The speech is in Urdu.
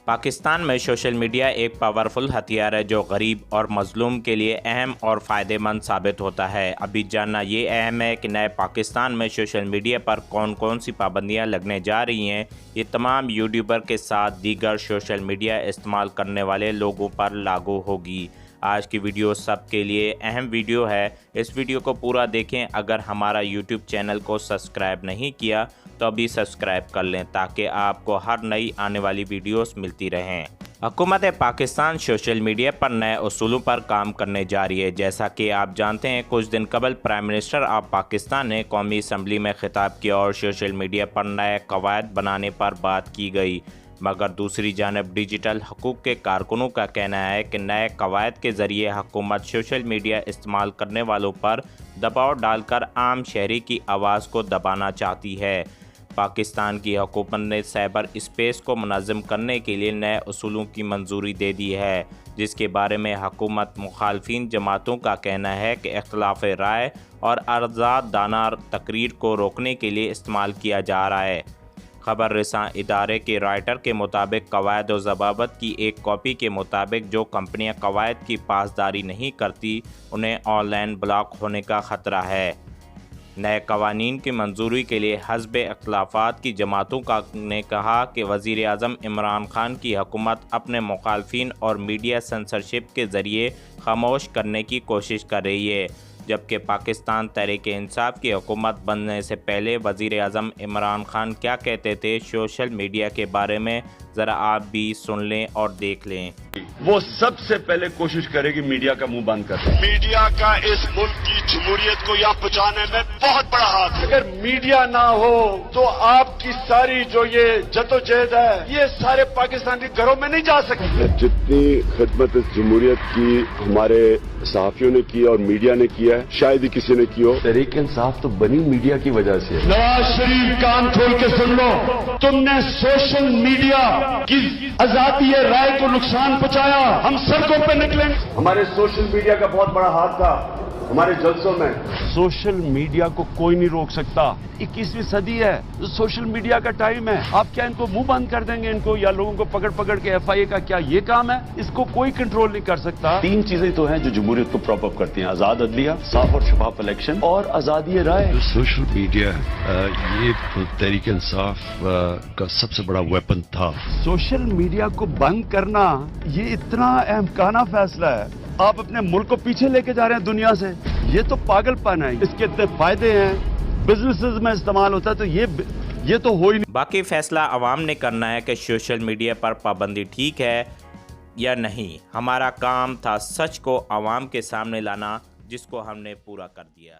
پاکستان میں سوشل میڈیا ایک پاورفل ہتھیار ہے جو غریب اور مظلوم کے لیے اہم اور فائدہ مند ثابت ہوتا ہے۔ ابھی جاننا یہ اہم ہے کہ نئے پاکستان میں سوشل میڈیا پر کون سی پابندیاں لگنے جا رہی ہیں۔ یہ تمام یوٹیوبر کے ساتھ دیگر سوشل میڈیا استعمال کرنے والے لوگوں پر لاگو ہوگی۔ آج کی ویڈیو سب کے لیے اہم ویڈیو ہے، اس ویڈیو کو پورا دیکھیں۔ اگر ہمارا یوٹیوب چینل کو سبسکرائب نہیں کیا تو ابھی سبسکرائب کر لیں تاکہ آپ کو ہر نئی آنے والی ویڈیوز ملتی رہیں۔ حکومت پاکستان سوشل میڈیا پر نئے اصولوں پر کام کرنے جا رہی ہے۔ جیسا کہ آپ جانتے ہیں، کچھ دن قبل پرائم منسٹر آف پاکستان نے قومی اسمبلی میں خطاب کیا اور سوشل میڈیا پر نئے قواعد بنانے پر بات کی گئی، مگر دوسری جانب ڈیجیٹل حقوق کے کارکنوں کا کہنا ہے کہ نئے قواعد کے ذریعے حکومت سوشل میڈیا استعمال کرنے والوں پر دباؤ ڈال کر عام شہری کی آواز کو دبانا چاہتی ہے۔ پاکستان کی حکومت نے سائبر اسپیس کو منظم کرنے کے لیے نئے اصولوں کی منظوری دے دی ہے، جس کے بارے میں حکومت مخالفین جماعتوں کا کہنا ہے کہ اختلاف رائے اور آزادانہ تقریر کو روکنے کے لیے استعمال کیا جا رہا ہے۔ خبر رساں ادارے کے رائٹر کے مطابق قواعد و ضوابط کی ایک کاپی کے مطابق جو کمپنیاں قواعد کی پاسداری نہیں کرتی انہیں آن لائن بلاک ہونے کا خطرہ ہے۔ نئے قوانین کی منظوری کے لیے حزب اختلافات کی جماعتوں نے کہا کہ وزیر اعظم عمران خان کی حکومت اپنے مخالفین اور میڈیا سنسرشپ کے ذریعے خاموش کرنے کی کوشش کر رہی ہے، جبکہ پاکستان تحریک انصاف کی حکومت بننے سے پہلے وزیر اعظم عمران خان کیا کہتے تھے سوشل میڈیا کے بارے میں ذرا آپ بھی سن لیں اور دیکھ لیں۔ وہ سب سے پہلے کوشش کرے گی میڈیا کا منہ بند کر دے۔ میڈیا کا اس ملک کی جمہوریت کو یہاں پہنچانے میں بہت بڑا ہاتھ ہے۔ اگر میڈیا نہ ہو تو آپ کی ساری جو یہ جدوجہد ہے یہ سارے پاکستان کے گھروں میں نہیں جا سکتی۔ جتنی خدمت اس جمہوریت کی ہمارے صحافیوں نے کی اور میڈیا نے کیا ہے، شاید ہی کسی نے کی ہو۔ تحریک انصاف تو بنی میڈیا کی وجہ سے۔ نواز شریف کان کھول کے سن لو، تم نے سوشل میڈیا کی آزادی رائے کو نقصان پہنچایا، ہم سڑکوں پہ نکلیں۔ ہمارے سوشل میڈیا کا بہت بڑا ہاتھ تھا ہمارے جلسوں میں۔ سوشل میڈیا کو کوئی نہیں روک سکتا۔ 21ویں صدی ہے، سوشل میڈیا کا ٹائم ہے۔ آپ کیا ان کو منہ بند کر دیں گے ان کو، یا لوگوں کو پکڑ کے ایف آئی اے کا کیا یہ کام ہے؟ اس کو کوئی کنٹرول نہیں کر سکتا۔ تین چیزیں تو ہیں جو جمہوریت کو پراپ اپ کرتی ہیں: آزاد عدلیہ، صاف اور شفاف الیکشن اور آزادی رائے۔ سوشل میڈیا یہ تحریک انصاف کا سب سے بڑا ویپن تھا۔ سوشل میڈیا کو بند کرنا یہ اتنا احمقانہ فیصلہ ہے۔ آپ اپنے ملک کو پیچھے لے کے جا رہے ہیں دنیا سے، یہ تو پاگل پن ہے۔ اس کے اتنے فائدے ہیں، بزنسز میں استعمال ہوتا ہے، تو یہ تو ہو ہی نہیں۔ باقی فیصلہ عوام نے کرنا ہے کہ سوشل میڈیا پر پابندی ٹھیک ہے یا نہیں۔ ہمارا کام تھا سچ کو عوام کے سامنے لانا، جس کو ہم نے پورا کر دیا۔